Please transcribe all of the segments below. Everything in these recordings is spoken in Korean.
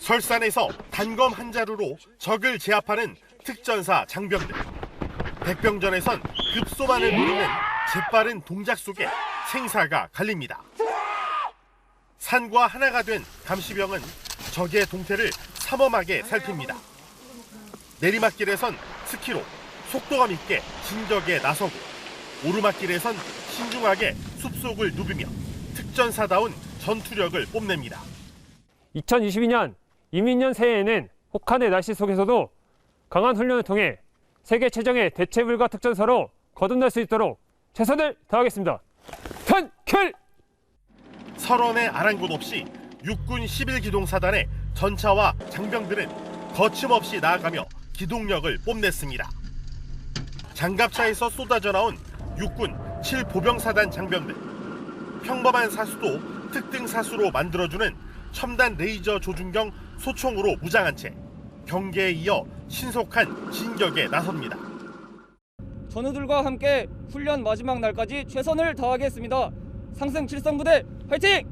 설산에서 단검 한 자루로 적을 제압하는 특전사 장병들. 백병전에선 급소만을 노리는 재빠른 동작 속에 생사가 갈립니다. 산과 하나가 된 감시병은 적의 동태를 삼엄하게 살핍니다. 내리막길에선 스키로 속도감 있게 진격에 나서고, 오르막길에선 신중하게 숲속을 누비며 특전사다운 전투력을 뽐냅니다. 2022년 이민년 새해에는 혹한의 날씨 속에서도 강한 훈련을 통해 세계 최정의 대체불가 특전사로 거듭날 수 있도록 최선을 다하겠습니다. 단결! 설원의 아랑곳 없이 육군 11기동사단의 전차와 장병들은 거침없이 나아가며 기동력을 뽐냈습니다. 장갑차에서 쏟아져 나온 육군 7보병사단 장병들. 평범한 사수도 특등 사수로 만들어주는 첨단 레이저 조준경 소총으로 무장한 채 경계에 이어 신속한 진격에 나섭니다. 전우들과 함께 훈련 마지막 날까지 최선을 다하겠습니다. 상승 칠성부대 화이팅!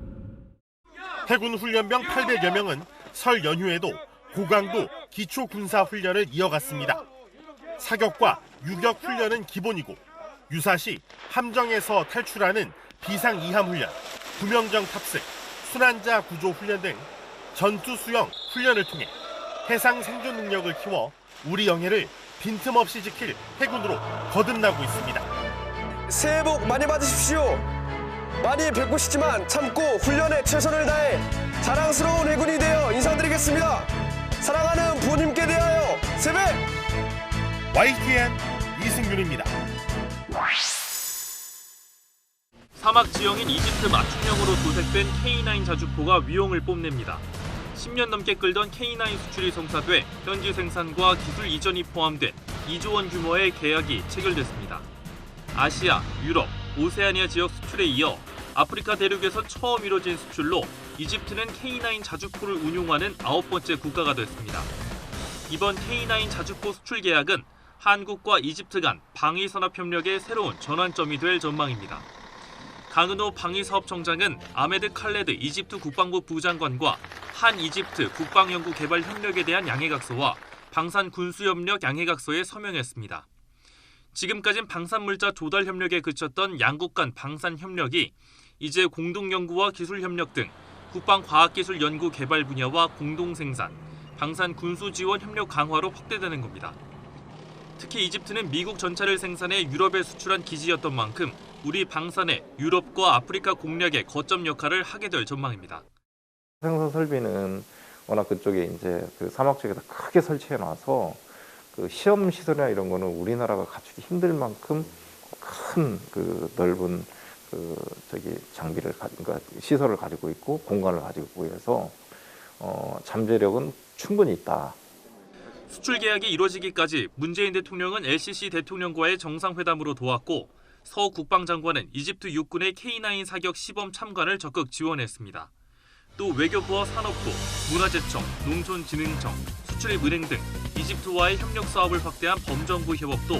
해군 훈련병 800여 명은 설 연휴에도 고강도 기초군사 훈련을 이어갔습니다. 사격과 유격 훈련은 기본이고, 유사시 함정에서 탈출하는 비상 이함 훈련, 구명정 탑승, 순환자 구조 훈련 등 전투 수영 훈련을 통해 해상 생존 능력을 키워 우리 영해를 빈틈없이 지킬 해군으로 거듭나고 있습니다. 새해 복 많이 받으십시오. 많이 뵙고 싶지만 참고 훈련에 최선을 다해 자랑스러운 해군이 되어 인사드리겠습니다. 사랑하는 부모님께 대하여 세배! YTN 이승균입니다. 사막 지형인 이집트 맞춤형으로 도색된 K9 자주포가 위용을 뽐냅니다. 10년 넘게 끌던 K9 수출이 성사돼 현지 생산과 기술 이전이 포함된 2조 원 규모의 계약이 체결됐습니다. 아시아, 유럽, 오세아니아 지역 수출에 이어 아프리카 대륙에서 처음 이뤄진 수출로 이집트는 K9 자주포를 운용하는 9번째 국가가 됐습니다. 이번 K9 자주포 수출 계약은 한국과 이집트 간 방위산업협력의 새로운 전환점이 될 전망입니다. 강은호 방위사업청장은 아메드 칼레드 이집트 국방부 부장관과 한 이집트 국방연구개발 협력에 대한 양해각서와 방산군수협력 양해각서에 서명했습니다. 지금까진 방산물자 조달 협력에 그쳤던 양국 간 방산협력이 이제 공동연구와 기술협력 등 국방과학기술 연구 개발 분야와 공동생산, 방산군수 지원 협력 강화로 확대되는 겁니다. 특히 이집트는 미국 전차를 생산해 유럽에 수출한 기지였던 만큼 우리 방산의 유럽과 아프리카 공략의 거점 역할을 하게 될 전망입니다. 생산 설비는 워낙 그쪽에 이제 그 사막 쪽에다 크게 설치해 놔서 그 시험 시설이나 이런 거는 우리나라가 갖추기 힘들 만큼 큰 그 넓은 그 장비를 그러니까 시설을 가지고 있고 공간을 가지고 있고 해서 잠재력은 충분히 있다. 수출 계약이 이뤄지기까지 문재인 대통령은 LCC 대통령과의 정상회담으로 도왔고, 서 국방장관은 이집트 육군의 K9 사격 시범 참관을 적극 지원했습니다. 또 외교부와 산업부, 문화재청, 농촌진흥청, 수출입은행 등 이집트와의 협력 사업을 확대한 범정부 협업도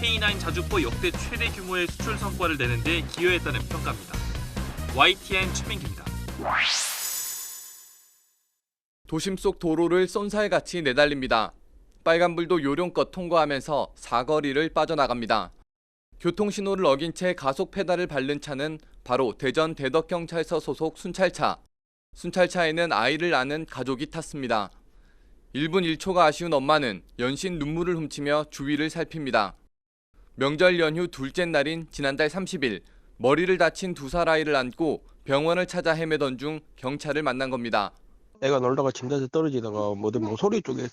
K9 자주포 역대 최대 규모의 수출 성과를 내는 데 기여했다는 평가입니다. YTN 최민기입니다. 도심 속 도로를 쏜살같이 내달립니다. 빨간불도 요령껏 통과하면서 사거리를 빠져나갑니다. 교통신호를 어긴 채 가속 페달을 밟는 차는 바로 대전 대덕경찰서 소속 순찰차. 순찰차에는 아이를 낳은 가족이 탔습니다. 1분 1초가 아쉬운 엄마는 연신 눈물을 훔치며 주위를 살핍니다. 명절 연휴 둘째 날인 지난달 30일, 머리를 다친 2살 아이를 안고 병원을 찾아 헤매던 중 경찰을 만난 겁니다. 애가 놀다가 침대에서 떨어지다가 모서리 쪽에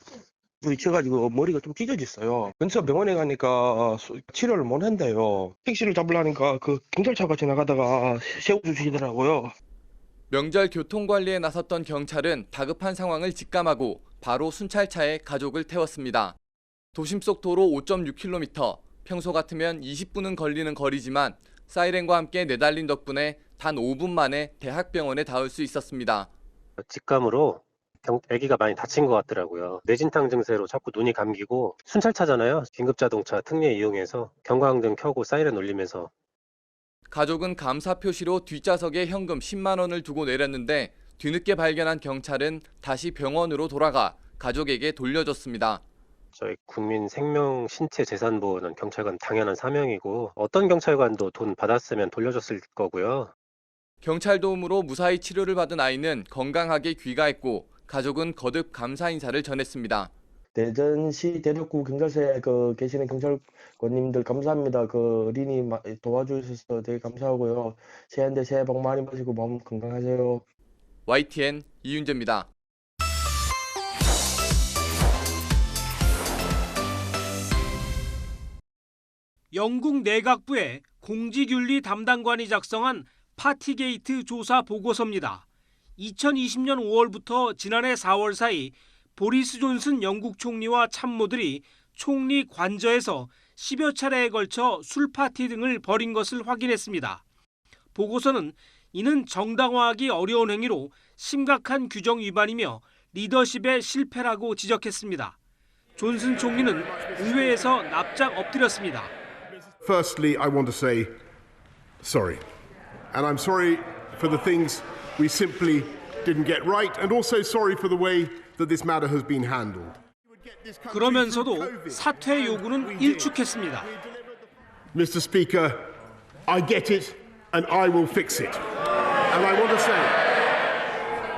부딪혀가지고 머리가 좀 찢어졌어요. 근처 병원에 가니까 치료를 못 한대요. 택시를 잡으려니까 그 경찰차가 지나가다가 세워주시더라고요. 명절 교통관리에 나섰던 경찰은 다급한 상황을 직감하고 바로 순찰차에 가족을 태웠습니다. 도심 속 도로 5.6km, 평소 같으면 20분은 걸리는 거리지만 사이렌과 함께 내달린 덕분에 단 5분 만에 대학병원에 닿을 수 있었습니다. 직감으로 아기가 많이 다친 것 같더라고요. 뇌진탕 증세로 자꾸 눈이 감기고, 순찰차잖아요. 긴급자동차 특례 이용해서 경광등 켜고 사이렌 울리면서. 가족은 감사 표시로 뒷좌석에 현금 10만 원을 두고 내렸는데 뒤늦게 발견한 경찰은 다시 병원으로 돌아가 가족에게 돌려줬습니다. 저희 국민 생명, 신체, 재산 보호는 경찰관 당연한 사명이고 어떤 경찰관도 돈 받았으면 돌려줬을 거고요. 경찰 도움으로 무사히 치료를 받은 아이는 건강하게 귀가했고 가족은 거듭 감사 인사를 전했습니다. 대전시 대덕구 경찰서에 계시는 경찰관님들 감사합니다. 어린이 도와주셔서 되게 감사하고요. 새해인데 새해 복 많이 받으시고 마음 건강하세요. YTN 이윤재입니다. 영국 내각부의 공직윤리 담당관이 작성한 파티게이트 조사 보고서입니다. 2020년 5월부터 지난해 4월 사이 보리스 존슨 영국 총리와 참모들이 총리 관저에서 10여 차례에 걸쳐 술파티 등을 벌인 것을 확인했습니다. 보고서는 이는 정당화하기 어려운 행위로 심각한 규정 위반이며 리더십의 실패라고 지적했습니다. 존슨 총리는 의회에서 납작 엎드렸습니다. Firstly, I want to say sorry. And I'm sorry for the things we simply didn't get right, and also sorry for the way that this matter has been handled. 그러면서도 사퇴 요구는 일축했습니다. Mr. Speaker, I get it, and I will fix it.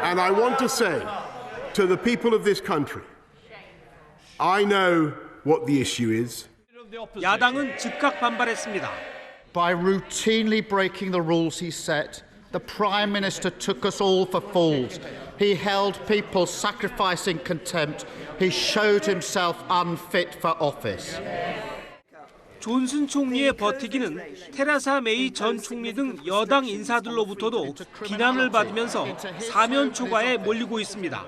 And I want to say to the people of this country, I know what the issue is. 야당은 즉각 반발했습니다. By routinely breaking the rules he set, the Prime Minister took us all for fools. He held people sacrificing contempt. He showed himself unfit for office. 존슨 총리의 버티기는 테레사 메이 전 총리 등 여당 인사들로부터도 비난을 받으면서 사면 초과에 몰리고 있습니다.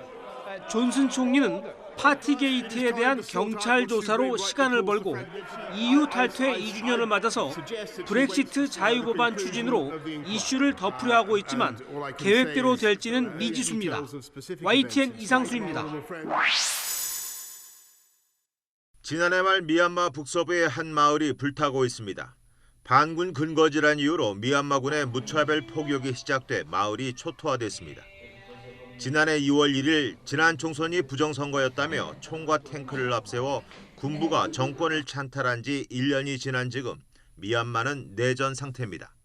존슨 총리는 파티게이트에 대한 경찰 조사로 시간을 벌고 EU 탈퇴 2주년을 맞아서 브렉시트 자유법안 추진으로 이슈를 덮으려 하고 있지만 계획대로 될지는 미지수입니다. YTN 이상수입니다. 지난해 말 미얀마 북서부의 한 마을이 불타고 있습니다. 반군 근거지란 이유로 미얀마군의 무차별 폭격이 시작돼 마을이 초토화됐습니다. 지난해 2월 1일 지난 총선이 부정선거였다며 총과 탱크를 앞세워 군부가 정권을 찬탈한 지 1년이 지난 지금 미얀마는 내전 상태입니다.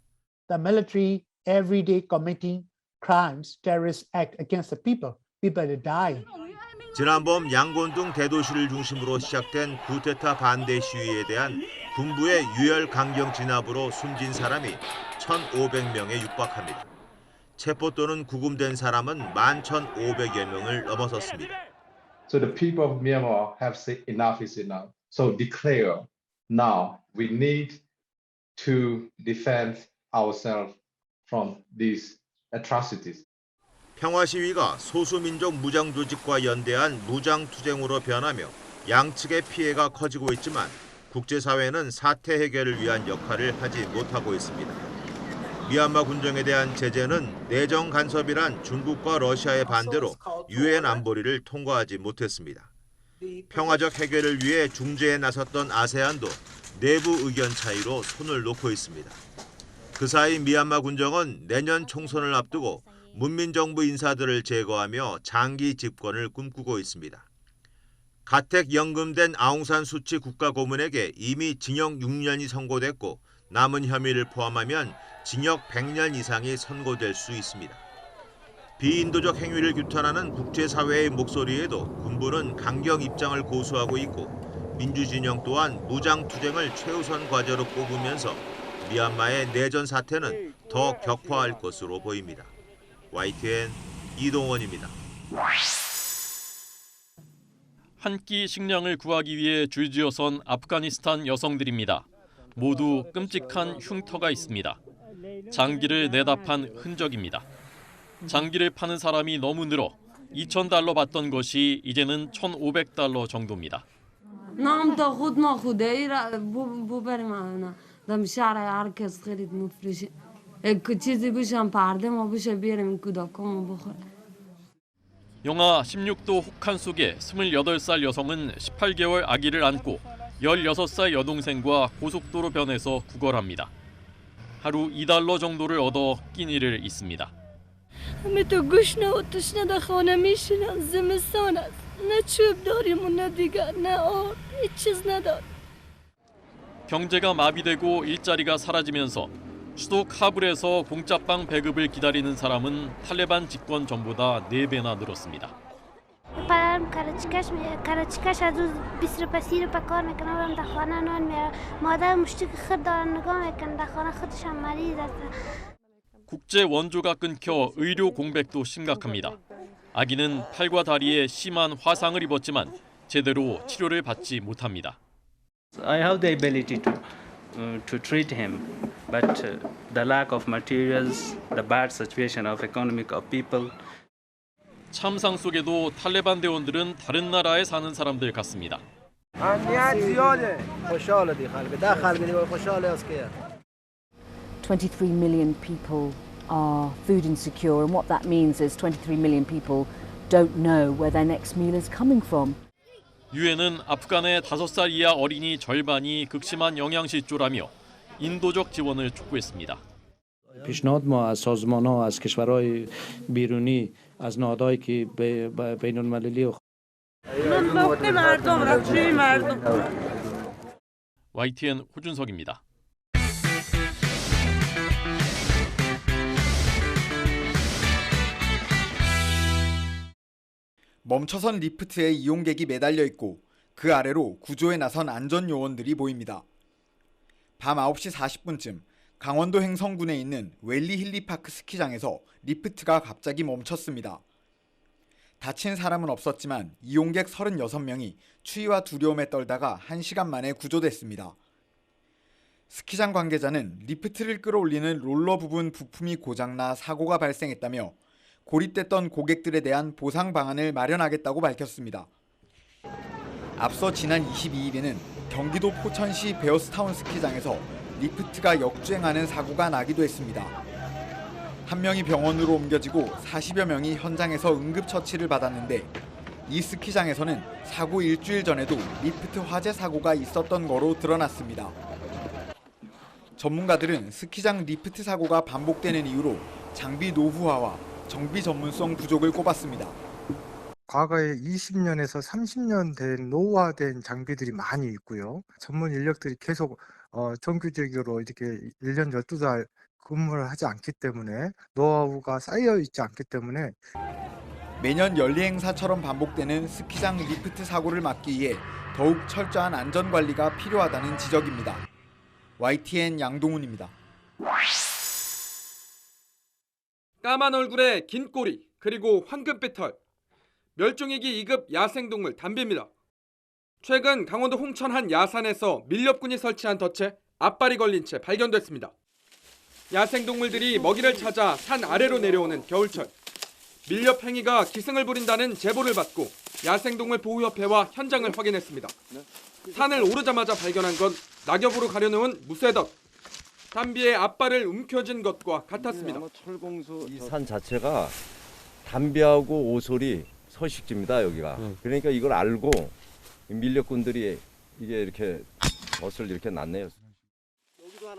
The military every day committing crimes, terrorist act against the people. People are dying. 지난 봄 양곤 등 대도시를 중심으로 시작된 쿠데타 반대 시위에 대한 군부의 유혈 강경 진압으로 숨진 사람이 1,500명에 육박합니다. 체포 또는 구금된 사람은 11,500여 명을 넘어섰습니다. So the people of Myanmar have said enough is enough. So declare now we need to defend ourselves from these atrocities. 평화 시위가 소수민족 무장 조직과 연대한 무장 투쟁으로 변하며 양측의 피해가 커지고 있지만 국제사회는 사태 해결을 위한 역할을 하지 못하고 있습니다. 미얀마 군정에 대한 제재는 내정 간섭이란 중국과 러시아의 반대로 유엔 안보리를 통과하지 못했습니다. 평화적 해결을 위해 중재에 나섰던 아세안도 내부 의견 차이로 손을 놓고 있습니다. 그 사이 미얀마 군정은 내년 총선을 앞두고 문민정부 인사들을 제거하며 장기 집권을 꿈꾸고 있습니다. 가택 연금된 아웅산 수치 국가고문에게 이미 징역 6년이 선고됐고 남은 혐의를 포함하면 징역 100년 이상이 선고될 수 있습니다. 비인도적 행위를 규탄하는 국제사회의 목소리에도 군부는 강경 입장을 고수하고 있고 민주진영 또한 무장투쟁을 최우선 과제로 꼽으면서 미얀마의 내전 사태는 더 격화할 것으로 보입니다. YTN 이동원입니다. 한 끼 식량을 구하기 위해 줄지어선 아프가니스탄 여성들입니다. 모두 끔찍한 흉터가 있습니다. 장기를 내다판 흔적입니다. 장기를 파는 사람이 너무 늘어 $2,000 받던 것이 이제는 $1,500 정도입니다. 영하 16도 혹한 속에 28살 여성은 18개월 아기를 안고 16살 여동생과 고속도로 변에서 구걸합니다. 하루 $2 정도를 얻어 끼니를 잇습니다. همه تو گوش نه و تشنه در خانه میشینن زمستان است نه چوب داریم و نه دیگر نه آب هیچ چیز ندار. 경제가 마비되고 일자리가 사라지면서 수도 카불에서 공짜빵 배급을 기다리는 사람은 탈레반 집권 전보다 4배나 늘었습니다. پرم کارچکش از روز 20 روپیه 30 روپیه کار میکنه برم در خانه نان میاره مادر مشتی که خود دارن نگاه میکنه در خانه خودش هم مریض است. 국제 원조가 끊겨 의료 공백도 심각합니다. 아기는 팔과 다리에 심한 화상을 입었지만 제대로 치료를 받지 못합니다. I have the ability to treat him, but the lack of materials, the bad situation of economic of people. 참상 속에도 탈레반 대원들은 다른 나라에 사는 사람들 같습니다. 23 million people are food insecure, and what that means is 23 million people don't know where their next meal is coming from. 유엔은 아프간의 5살 이하 어린이 절반이 극심한 영양실조라며 인도적 지원을 촉구했습니다. پیشنهاد ما از سازمان‌ها از کشورهای بیرونی از نهادهایی که بین‌المللی YTN 호준석입니다. 멈춰선 리프트에 이용객이 매달려 있고 그 아래로 구조에 나선 안전요원들이 보입니다. 밤 9시 40분쯤 강원도 횡성군에 있는 웰리 힐리파크 스키장에서 리프트가 갑자기 멈췄습니다. 다친 사람은 없었지만 이용객 36명이 추위와 두려움에 떨다가 1시간 만에 구조됐습니다. 스키장 관계자는 리프트를 끌어올리는 롤러 부분 부품이 고장나 사고가 발생했다며 고립됐던 고객들에 대한 보상 방안을 마련하겠다고 밝혔습니다. 앞서 지난 22일에는 경기도 포천시 베어스타운 스키장에서 리프트가 역주행하는 사고가 나기도 했습니다. 한 명이 병원으로 옮겨지고 40여 명이 현장에서 응급처치를 받았는데 이 스키장에서는 사고 일주일 전에도 리프트 화재 사고가 있었던 거로 드러났습니다. 전문가들은 스키장 리프트 사고가 반복되는 이유로 장비 노후화와 정비 전문성 부족을 꼽았습니다. 과거에 20년에서 30년 된 노후화된 장비들이 많이 있고요. 전문 인력들이 계속 정규직으로 이렇게 1년 12달 근무를 하지 않기 때문에 노하우가 쌓여 있지 않기 때문에 매년 연례 행사처럼 반복되는 스키장 리프트 사고를 막기 위해 더욱 철저한 안전관리가 필요하다는 지적입니다. YTN 양동훈입니다. 까만 얼굴에 긴 꼬리 그리고 황금빛 털 멸종위기 2급 야생동물 담비입니다. 최근 강원도 홍천 한 야산에서 밀렵꾼이 설치한 덫에 앞발이 걸린 채 발견됐습니다. 야생동물들이 먹이를 찾아 산 아래로 내려오는 겨울철 밀렵 행위가 기승을 부린다는 제보를 받고 야생동물보호협회와 현장을 확인했습니다. 산을 오르자마자 발견한 건 낙엽으로 가려놓은 무쇠덫. 담비의 앞발을 움켜쥔 것과 같았습니다. 이 산 자체가 담비하고 오솔이 서식지입니다. 여기가. 그러니까 이걸 알고 밀렵꾼들이 이게 이렇게 덫을 이렇게 놨네요.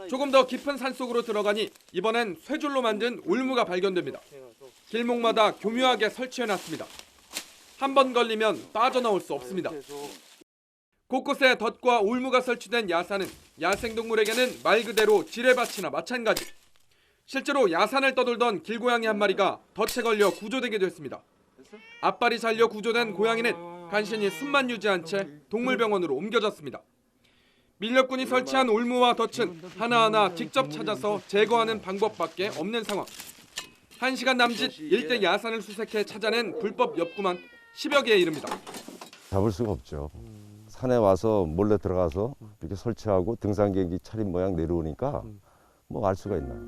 조금 더 깊은 산속으로 들어가니 이번엔 쇠줄로 만든 울무가 발견됩니다. 길목마다 교묘하게 설치해놨습니다. 한 번 걸리면 빠져나올 수 없습니다. 곳곳에 덫과 울무가 설치된 야산은 야생동물에게는 말 그대로 지뢰밭이나 마찬가지. 실제로 야산을 떠돌던 길고양이 한 마리가 덫에 걸려 구조되기도 했습니다. 앞발이 잘려 구조된 고양이는 간신히 숨만 유지한 채 동물병원으로 옮겨졌습니다. 밀렵꾼이 설치한 울무와 덫은 하나하나 직접 찾아서 제거하는 방법밖에 없는 상황. 1시간 남짓 일대 야산을 수색해 찾아낸 불법 엽구만 10여 개에 이릅니다. 잡을 수가 없죠. 산에 와서 몰래 들어가서 이렇게 설치하고 등산객이 차린 모양 내려오니까 뭐 알 수가 있나요?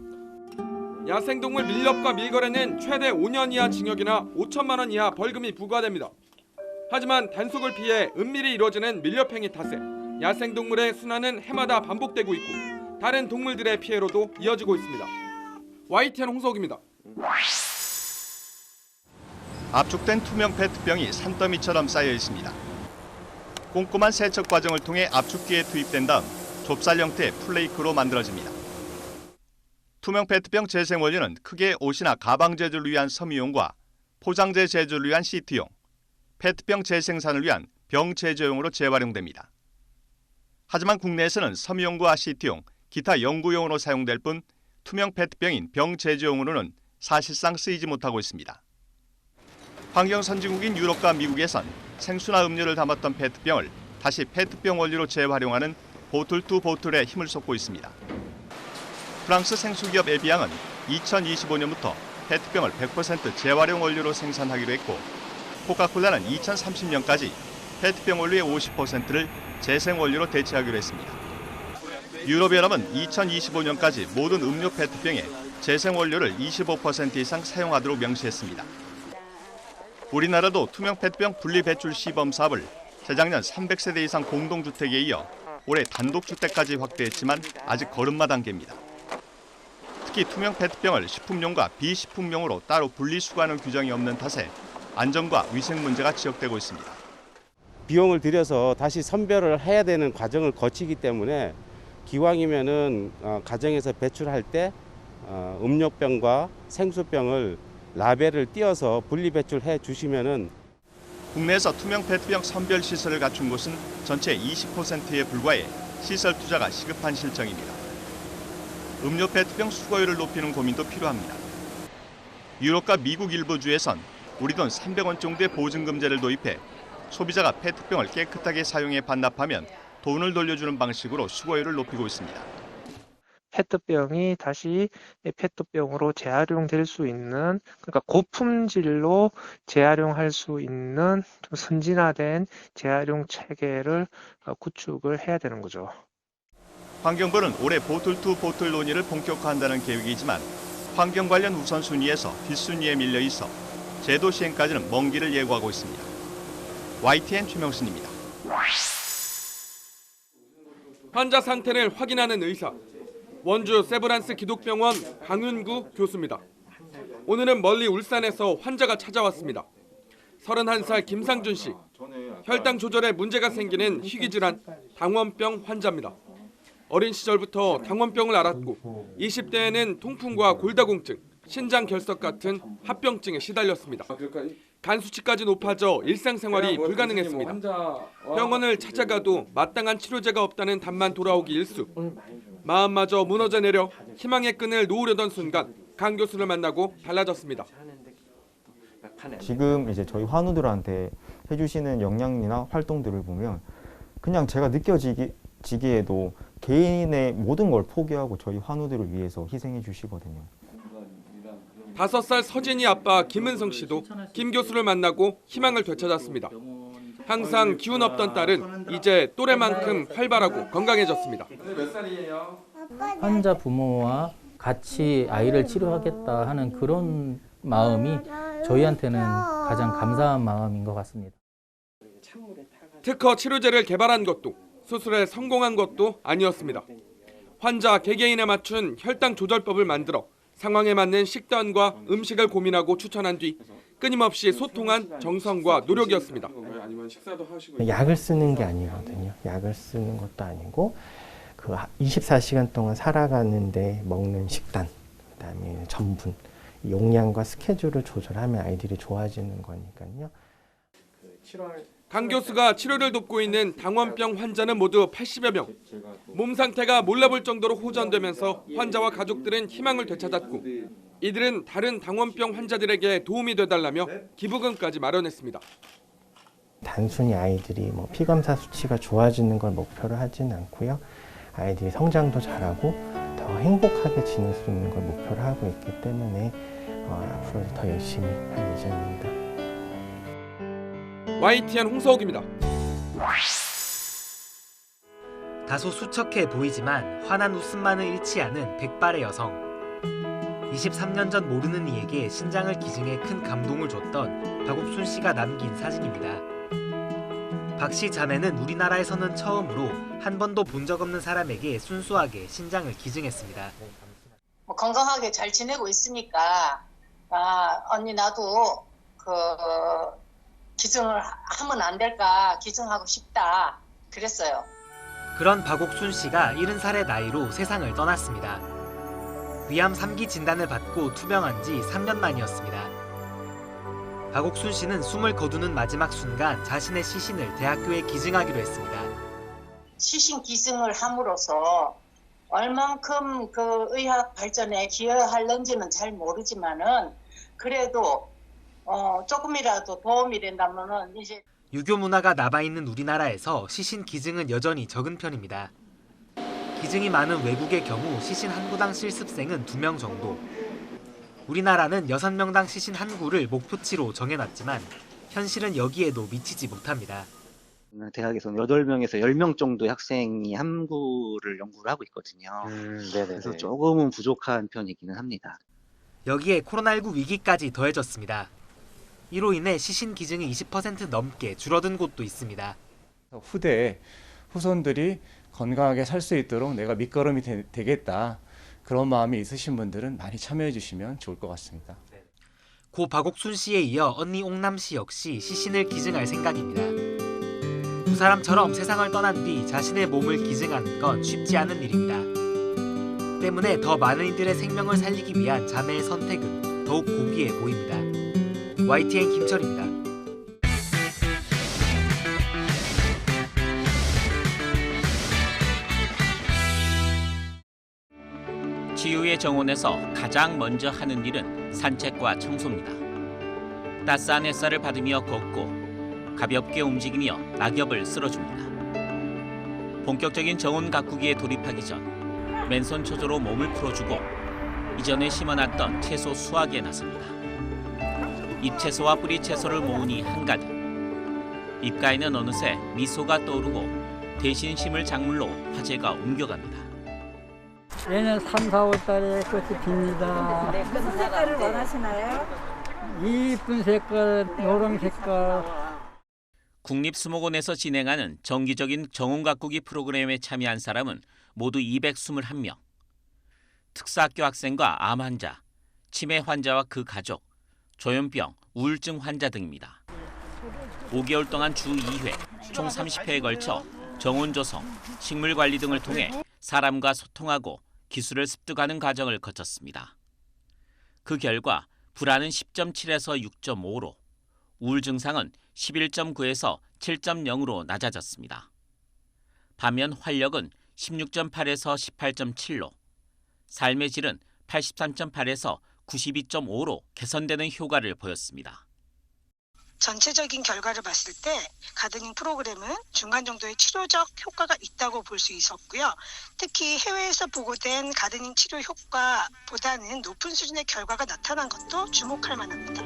야생동물 밀렵과 밀거래는 최대 5년 이하 징역이나 5천만 원 이하 벌금이 부과됩니다. 하지만 단속을 피해 은밀히 이루어지는 밀렵 행위 탓에 야생동물의 순환은 해마다 반복되고 있고 다른 동물들의 피해로도 이어지고 있습니다. YTN 홍석입니다. 압축된 투명 페트병이 산더미처럼 쌓여 있습니다. 꼼꼼한 세척 과정을 통해 압축기에 투입된 다음 좁쌀 형태의 플레이크로 만들어집니다. 투명 페트병 재생 원료는 크게 옷이나 가방 제조를 위한 섬유용과 포장재 제조를 위한 시트용, 페트병 재생산을 위한 병 제조용으로 재활용됩니다. 하지만 국내에서는 섬유용과 시트용, 기타 연구용으로 사용될 뿐 투명 페트병인 병 제조용으로는 사실상 쓰이지 못하고 있습니다. 환경 선진국인 유럽과 미국에선 생수나 음료를 담았던 페트병을 다시 페트병 원료로 재활용하는 보틀 투 보틀에 힘을 쏟고 있습니다. 프랑스 생수기업 에비앙은 2025년부터 페트병을 100% 재활용 원료로 생산하기로 했고, 코카콜라는 2030년까지 페트병 원료의 50%를 재생 원료로 대체하기로 했습니다. 유럽연합은 2025년까지 모든 음료 페트병에 재생 원료를 25% 이상 사용하도록 명시했습니다. 우리나라도 투명 페트병 분리 배출 시범 사업을 재작년 300세대 이상 공동주택에 이어 올해 단독주택까지 확대했지만 아직 걸음마 단계입니다. 특히 투명 페트병을 식품용과 비식품용으로 따로 분리수거하는 규정이 없는 탓에 안전과 위생 문제가 지적되고 있습니다. 비용을 들여서 다시 선별을 해야 되는 과정을 거치기 때문에 기왕이면은 가정에서 배출할 때 음료병과 생수병을 라벨을 띄어서 분리 배출해 주시면은. 국내에서 투명 페트병 선별 시설을 갖춘 곳은 전체 20%에 불과해 시설 투자가 시급한 실정입니다. 음료 페트병 수거율을 높이는 고민도 필요합니다. 유럽과 미국 일부 주에선 우리 돈 300원 정도의 보증금제를 도입해 소비자가 페트병을 깨끗하게 사용해 반납하면 돈을 돌려주는 방식으로 수거율을 높이고 있습니다. 페트병이 다시 페트병으로 재활용될 수 있는, 그러니까 고품질로 재활용할 수 있는 좀 선진화된 재활용 체계를 구축을 해야 되는 거죠. 환경부는 올해 보틀 투 보틀 논의를 본격화한다는 계획이지만 환경 관련 우선순위에서 뒷순위에 밀려 있어 제도 시행까지는 먼 길을 예고하고 있습니다. YTN 최명순입니다. 환자 상태를 확인하는 의사. 원주 세브란스 기독병원 강윤구 교수입니다. 오늘은 멀리 울산에서 환자가 찾아왔습니다. 31살 김상준 씨. 혈당 조절에 문제가 생기는 희귀질환 당원병 환자입니다. 어린 시절부터 당원병을 앓았고 20대에는 통풍과 골다공증, 신장 결석 같은 합병증에 시달렸습니다. 간 수치까지 높아져 일상생활이 불가능했습니다. 병원을 찾아가도 마땅한 치료제가 없다는 답만 돌아오기 일쑤. 마음마저 무너져 내려 희망의 끈을 놓으려던 순간 강 교수를 만나고 달라졌습니다. 지금 이제 저희 환우들한테 해주시는 영양이나 활동들을 보면 그냥 제가 느껴지기에도 개인의 모든 걸 포기하고 저희 환우들을 위해서 희생해 주시거든요. 5살 서진이 아빠 김은성 씨도 김 교수를 만나고 희망을 되찾았습니다. 항상 기운 없던 딸은 이제 또래만큼 활발하고 건강해졌습니다. 몇 살이에요? 환자 부모와 같이 아이를 치료하겠다 하는 그런 마음이 저희한테는 가장 감사한 마음인 것 같습니다. 특허 치료제를 개발한 것도 수술에 성공한 것도 아니었습니다. 환자 개개인에 맞춘 혈당 조절법을 만들어 상황에 맞는 식단과 음식을 고민하고 추천한 뒤 끊임없이 소통한 정성과 노력이었습니다. 약을 쓰는 게 아니거든요. 약을 쓰는 것도 아니고 그 24시간 동안 살아가는데 먹는 식단, 그다음에 전분, 용량과 스케줄을 조절하면 아이들이 좋아지는 거니까요. 강 교수가 치료를 돕고 있는 당원병 환자는 모두 80여 명. 몸 상태가 몰라볼 정도로 호전되면서 환자와 가족들은 희망을 되찾았고 이들은 다른 당원병 환자들에게 도움이 되달라며 기부금까지 마련했습니다. 단순히 아이들이 피검사 수치가 좋아지는 걸 목표로 하진 않고요. 아이들이 성장도 잘하고 더 행복하게 지낼 수 있는 걸 목표로 하고 있기 때문에 앞으로도 더 열심히 할 예정입니다. YTN 홍서욱입니다. 다소 수척해 보이지만 환한 웃음만을 잃지 않은 백발의 여성. 23년 전 모르는 이에게 신장을 기증해 큰 감동을 줬던 박옥순 씨가 남긴 사진입니다. 박 씨 자매는 우리나라에서는 처음으로 한 번도 본 적 없는 사람에게 순수하게 신장을 기증했습니다. 건강하게 잘 지내고 있으니까 언니 나도 기증을 하면 안 될까, 기증하고 싶다 그랬어요. 그런 박옥순 씨가 70살의 나이로 세상을 떠났습니다. 위암 3기 진단을 받고 투병한 지 3년 만이었습니다. 박옥순 씨는 숨을 거두는 마지막 순간 자신의 시신을 대학교에 기증하기로 했습니다. 시신 기증을 함으로써 얼만큼 그 의학 발전에 기여할는지는 잘 모르지만은 그래도 조금이라도 도움이 된다면은 이제 유교 문화가 남아있는 우리나라에서 시신 기증은 여전히 적은 편입니다. 기증이 많은 외국의 경우 시신 한 구당 실습생은 2명 정도. 우리나라는 6명당 시신 한 구를 목표치로 정해놨지만 현실은 여기에도 미치지 못합니다. 대학에서는 8명에서 10명 정도의 학생이 한 구를 연구를 하고 있거든요. 그래서 조금은 부족한 편이기는 합니다. 여기에 코로나19 위기까지 더해졌습니다. 이로 인해 시신 기증이 20% 넘게 줄어든 곳도 있습니다. 후대에 후손들이 건강하게 살 수 있도록 내가 밑거름이 되겠다. 그런 마음이 있으신 분들은 많이 참여해 주시면 좋을 것 같습니다. 고 박옥순 씨에 이어 언니 옥남 씨 역시 시신을 기증할 생각입니다. 두 사람처럼 세상을 떠난 뒤 자신의 몸을 기증하는 건 쉽지 않은 일입니다. 때문에 더 많은 이들의 생명을 살리기 위한 자매의 선택은 더욱 고귀해 보입니다. YTN 김철입니다. 치유의 정원에서 가장 먼저 하는 일은 산책과 청소입니다. 따스한 햇살을 받으며 걷고 가볍게 움직이며 낙엽을 쓸어줍니다. 본격적인 정원 가꾸기에 돌입하기 전 맨손 초조로 몸을 풀어주고 이전에 심어놨던 채소 수확에 나섭니다. 잎채소와 뿌리채소를 모으니 한가득. 입가에는 어느새 미소가 떠오르고 대신 심을 작물로 화제가 옮겨갑니다. 얘는 3, 4월 달에 꽃이 핍니다. 네, 무슨 색깔을 원하시나요? 이쁜 색깔, 노랑 색깔. 국립수목원에서 진행하는 정기적인 정원 가꾸기 프로그램에 참여한 사람은 모두 221명. 특수학교 학생과 암 환자, 치매 환자와 그 가족, 조현병, 우울증 환자 등입니다. 5개월 동안 주 2회, 총 30회에 걸쳐 정원 조성, 식물 관리 등을 통해 사람과 소통하고 기술을 습득하는 과정을 거쳤습니다. 그 결과 불안은 10.7에서 6.5로, 우울 증상은 11.9에서 7.0으로 낮아졌습니다. 반면 활력은 16.8에서 18.7로, 삶의 질은 83.8에서 92.5로 개선되는 효과를 보였습니다. 전체적인 결과를 봤을 때 가드닝 프로그램은 중간 정도의 치료적 효과가 있다고 볼 수 있었고요. 특히 해외에서 보고된 가드닝 치료 효과보다는 높은 수준의 결과가 나타난 것도 주목할 만합니다.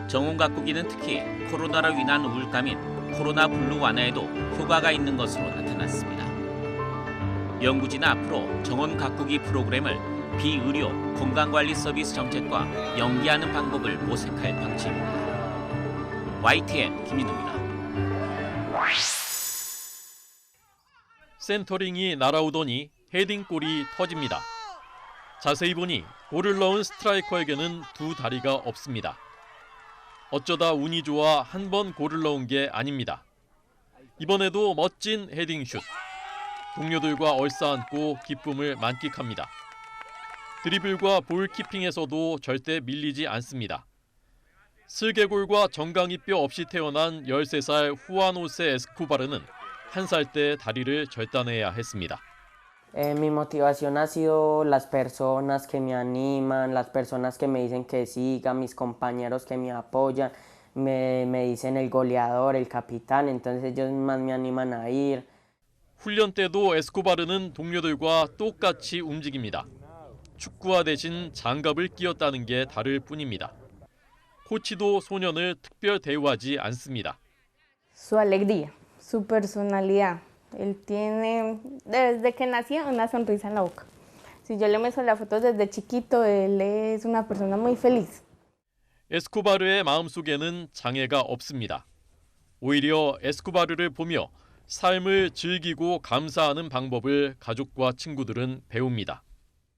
정원 가꾸기는 특히 코로나로 인한 우울감인 코로나 블루 완화에도 효과가 있는 것으로 나타났습니다. 연구진은 앞으로 정원 가꾸기 프로그램을 비의료 건강관리 서비스 정책과 연계하는 방법을 모색할 방침입니다. YTN 김민우입니다. 센터링이 날아오더니 헤딩골이 터집니다. 자세히 보니 골을 넣은 스트라이커에게는 두 다리가 없습니다. 어쩌다 운이 좋아 한 번 골을 넣은 게 아닙니다. 이번에도 멋진 헤딩슛. 동료들과 얼싸안고 기쁨을 만끽합니다. 드리블과 볼키핑에서도 절대 밀리지 않습니다. 슬개골과 정강이뼈 없이 태어난 13살 후아노세 에스코바르는 1살 때 다리를 절단해야 했습니다. Mi motivación ha sido las personas que me animan, las personas que me dicen que siga, mis compañeros que me apoyan, me dicen el goleador, el capitán, entonces ellos más me animan a ir. 훈련 때도 에스코바르는 동료들과 똑같이 움직입니다. 축구화 대신 장갑을 끼웠다는 게 다를 뿐입니다. 코치도 소년을 특별 대우하지 않습니다. Su alegría, su personalidad. Él tiene, desde que nació, una sonrisa en la boca. Si yo le muestro la foto desde chiquito, él es una persona muy feliz. 에스코바르의 마음속에는 장애가 없습니다. 오히려 에스코바르를 보며 삶을 즐기고 감사하는 방법을 가족과 친구들은 배웁니다.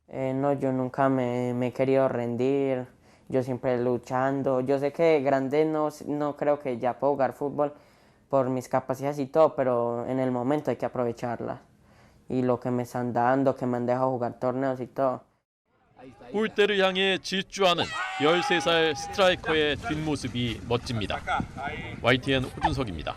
No, yo nunca me he querido rendir. Yo siempre luchando. Yo sé que de grande no creo que ya puedo jugar fútbol por mis capacidades y todo, pero en el momento hay que aprovecharlas. Y lo que me están dando, que me han dejado jugar torneos y todo. 골대를 향해 질주하는 13살 스트라이커의 뒷모습이 멋집니다. YTN 호준석입니다.